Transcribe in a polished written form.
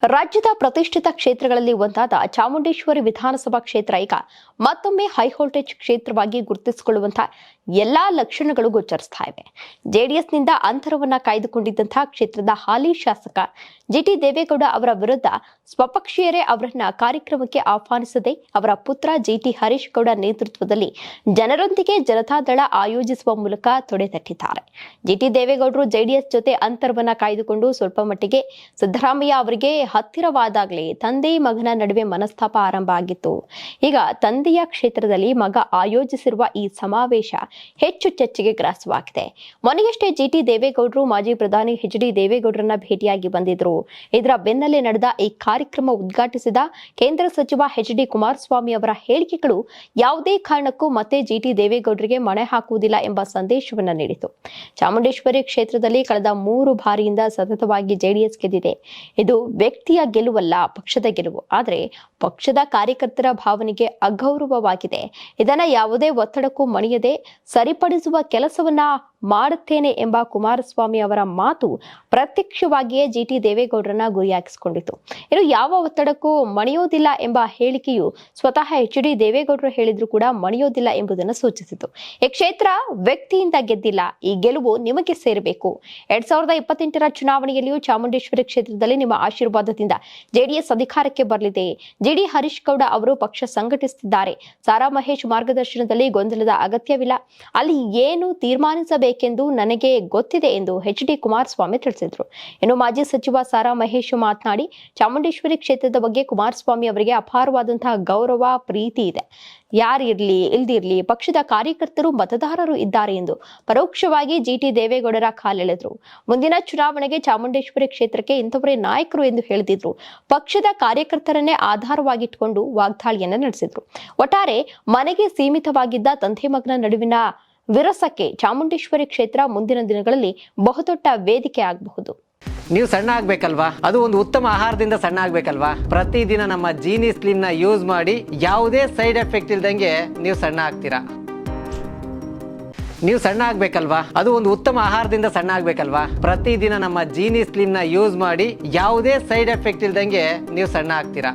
ರಾಜ್ಯದ ಪ್ರತಿಷ್ಠಿತ ಕ್ಷೇತ್ರಗಳಲ್ಲಿ ಒಂದಾದ ಚಾಮುಂಡೇಶ್ವರಿ ವಿಧಾನಸಭಾ ಕ್ಷೇತ್ರ ಈಗ ಮತ್ತೊಮ್ಮೆ ಹೈವೋಲ್ಟೇಜ್ ಕ್ಷೇತ್ರವಾಗಿ ಗುರುತಿಸಿಕೊಳ್ಳುವಂತಹ ಎಲ್ಲಾ ಲಕ್ಷಣಗಳು ಗೋಚರಿಸ್ತಾ ಇವೆ. ಜೆಡಿಎಸ್ನಿಂದ ಅಂತರವನ್ನ ಕಾಯ್ದುಕೊಂಡಿದ್ದಂತಹ ಕ್ಷೇತ್ರದ ಹಾಲಿ ಶಾಸಕ ಜಿಟಿ ದೇವೇಗೌಡ ಅವರ ವಿರುದ್ಧ ಸ್ವಪಕ್ಷೀಯರೇ ಅವರನ್ನ ಕಾರ್ಯಕ್ರಮಕ್ಕೆ ಆಹ್ವಾನಿಸದೆ ಅವರ ಪುತ್ರ ಜಿಟಿ ಹರೀಶ್ ಗೌಡ ನೇತೃತ್ವದಲ್ಲಿ ಜನರೊಂದಿಗೆ ಜನತಾದಳ ಆಯೋಜಿಸುವ ಮೂಲಕ ತೊಡೆತಟ್ಟಿದ್ದಾರೆ. ಜಿಟಿ ದೇವೇಗೌಡರು ಜೆಡಿಎಸ್ ಜೊತೆ ಅಂತರವನ್ನ ಕಾಯ್ದುಕೊಂಡು ಸ್ವಲ್ಪ ಮಟ್ಟಿಗೆ ಸಿದ್ದರಾಮಯ್ಯ ಅವರಿಗೆ ಹತ್ತಿರವಾದಾಗಲೇ ತಂದೆ ಮಗನ ನಡುವೆ ಮನಸ್ತಾಪ ಆರಂಭ ಆಗಿತ್ತು. ಈಗ ತಂದೆಯ ಕ್ಷೇತ್ರದಲ್ಲಿ ಮಗ ಆಯೋಜಿಸಿರುವ ಈ ಸಮಾವೇಶ ಹೆಚ್ಚು ಚರ್ಚೆಗೆ ಗ್ರಾಸವಾಗಿದೆ. ಮೊನ್ನೆಯಷ್ಟೇ ಜಿಟಿ ದೇವೇಗೌಡರು ಮಾಜಿ ಪ್ರಧಾನಿ ಎಚ್.ಡಿ. ದೇವೇಗೌಡರನ್ನ ಭೇಟಿಯಾಗಿ ಬಂದಿದ್ರು. ಇದರ ಬೆನ್ನಲ್ಲೇ ನಡೆದ ಈ ಕಾರ್ಯಕ್ರಮ ಉದ್ಘಾಟಿಸಿದ ಕೇಂದ್ರ ಸಚಿವ ಎಚ್.ಡಿ. ಕುಮಾರಸ್ವಾಮಿ ಅವರ ಹೇಳಿಕೆಗಳು ಯಾವುದೇ ಕಾರಣಕ್ಕೂ ಮತ್ತೆ ಜಿಟಿ ದೇವೇಗೌಡರಿಗೆ ಮಣೆ ಹಾಕುವುದಿಲ್ಲ ಎಂಬ ಸಂದೇಶವನ್ನ ನೀಡಿತು. ಚಾಮುಂಡೇಶ್ವರಿ ಕ್ಷೇತ್ರದಲ್ಲಿ ಕಳೆದ 3 ಬಾರಿಯಿಂದ ಸತತವಾಗಿ ಜೆಡಿಎಸ್ ಗೆದ್ದಿದೆ. ಇದು ವ್ಯಕ್ತಿಯ ಗೆಲುವಲ್ಲ, ಪಕ್ಷದ ಗೆಲುವು. ಆದರೆ ಪಕ್ಷದ ಕಾರ್ಯಕರ್ತರ ಭಾವನೆಗೆ ಅಗೌರವವಾಗಿದೆ. ಇದನ್ನ ಯಾವುದೇ ಒತ್ತಡಕ್ಕೂ ಮಣಿಯದೆ ಸರಿಪಡಿಸುವ ಕೆಲಸವನ್ನ ಮಾಡುತ್ತೇನೆ ಎಂಬ ಕುಮಾರಸ್ವಾಮಿ ಅವರ ಮಾತು ಪ್ರತ್ಯಕ್ಷವಾಗಿಯೇ ಜಿಟಿ ದೇವೇಗೌಡರನ್ನ ಗುರಿಯಾಗಿಸಿಕೊಂಡಿತು. ಇನ್ನು ಯಾವ ಒತ್ತಡಕ್ಕೂ ಮಣಿಯೋದಿಲ್ಲ ಎಂಬ ಹೇಳಿಕೆಯು ಸ್ವತಃ ಎಚ್.ಡಿ. ದೇವೇಗೌಡರು ಹೇಳಿದ್ರು ಕೂಡ ಮಣಿಯೋದಿಲ್ಲ ಎಂಬುದನ್ನು ಸೂಚಿಸಿತು. ಈ ಕ್ಷೇತ್ರ ವ್ಯಕ್ತಿಯಿಂದ ಗೆದ್ದಿಲ್ಲ, ಈ ಗೆಲುವು ನಿಮಗೆ ಸೇರಬೇಕು. 2028ರ ಚುನಾವಣೆಯಲ್ಲಿಯೂ ಚಾಮುಂಡೇಶ್ವರಿ ಕ್ಷೇತ್ರದಲ್ಲಿ ನಿಮ್ಮ ಆಶೀರ್ವಾದದಿಂದ ಜೆಡಿಎಸ್ ಅಧಿಕಾರಕ್ಕೆ ಬರಲಿದೆ. ಜಿಡಿ ಹರೀಶ್ ಗೌಡ ಅವರು ಪಕ್ಷ ಸಂಘಟಿಸುತ್ತಿದ್ದಾರೆ. ಸಾರಾ ಮಹೇಶ್ ಮಾರ್ಗದರ್ಶನದಲ್ಲಿ ಗೊಂದಲದ ಅಗತ್ಯವಿಲ್ಲ. ಅಲ್ಲಿ ಏನು ತೀರ್ಮಾನಿಸಬೇಕೆಂದು ನನಗೆ ಗೊತ್ತಿದೆ ಎಂದು ಎಚ್.ಡಿ. ಕುಮಾರಸ್ವಾಮಿ ತಿಳಿಸಿದರು. ಇನ್ನು ಮಾಜಿ ಸಚಿವ ಸಾರಾ ಮಹೇಶ್ ಮಾತನಾಡಿ, ಚಾಮುಂಡೇಶ್ವರಿ ಕ್ಷೇತ್ರದ ಬಗ್ಗೆ ಕುಮಾರಸ್ವಾಮಿ ಅವರಿಗೆ ಅಪಾರವಾದಂತಹ ಗೌರವ, ಪ್ರೀತಿ ಇದೆ. ಯಾರಿರ್ಲಿ ಇಲ್ದಿರ್ಲಿ ಪಕ್ಷದ ಕಾರ್ಯಕರ್ತರು, ಮತದಾರರು ಇದ್ದಾರೆ ಎಂದು ಪರೋಕ್ಷವಾಗಿ ಜಿಟಿ ದೇವೇಗೌಡರ ಕಾಲೆಳೆದರು. ಮುಂದಿನ ಚುನಾವಣೆಗೆ ಚಾಮುಂಡೇಶ್ವರಿ ಕ್ಷೇತ್ರಕ್ಕೆ ಇಂಥವರೇ ನಾಯಕರು ಎಂದು ಹೇಳಿದ್ರು. ಪಕ್ಷದ ಕಾರ್ಯಕರ್ತರನ್ನೇ ಆಧಾರವಾಗಿಟ್ಟುಕೊಂಡು ವಾಗ್ದಾಳಿಯನ್ನ ನಡೆಸಿದ್ರು. ಒಟ್ಟಾರೆ ಮನೆಗೆ ಸೀಮಿತವಾಗಿದ್ದ ತಂದೆ ಮಗನ ನಡುವಿನ ವಿರಸಕ್ಕೆ ಚಾಮುಂಡೇಶ್ವರಿ ಕ್ಷೇತ್ರ ಮುಂದಿನ ದಿನಗಳಲ್ಲಿ ಬಹುದೊಡ್ಡ ವೇದಿಕೆ ಆಗಬಹುದು. ನೀವು ಸಣ್ಣ ಆಗ್ಬೇಕಲ್ವಾ? ಅದು ಒಂದು ಉತ್ತಮ ಆಹಾರದಿಂದ ಸಣ್ಣ ಆಗ್ಬೇಕಲ್ವಾ? ಪ್ರತಿದಿನ ನಮ್ಮ ಜೀನಿ ಸ್ಲಿಮ್ ನ ಯೂಸ್ ಮಾಡಿ ಯಾವುದೇ ಸೈಡ್ ಎಫೆಕ್ಟ್ ಇಲ್ದಂಗೆ ನೀವು ಸಣ್ಣ ಆಗ್ತೀರಾ. ನೀವು ಸಣ್ಣ ಆಗ್ಬೇಕಲ್ವಾ? ಅದು ಒಂದು ಉತ್ತಮ ಆಹಾರದಿಂದ ಸಣ್ಣ ಆಗ್ಬೇಕಲ್ವಾ? ಪ್ರತಿದಿನ ನಮ್ಮ ಜೀನಿ ಸ್ಲಿಮ್ ನ ಯೂಸ್ ಮಾಡಿ ಯಾವುದೇ ಸೈಡ್ ಎಫೆಕ್ಟ್ ಇಲ್ದಂಗೆ ನೀವು ಸಣ್ಣ ಆಗ್ತೀರಾ.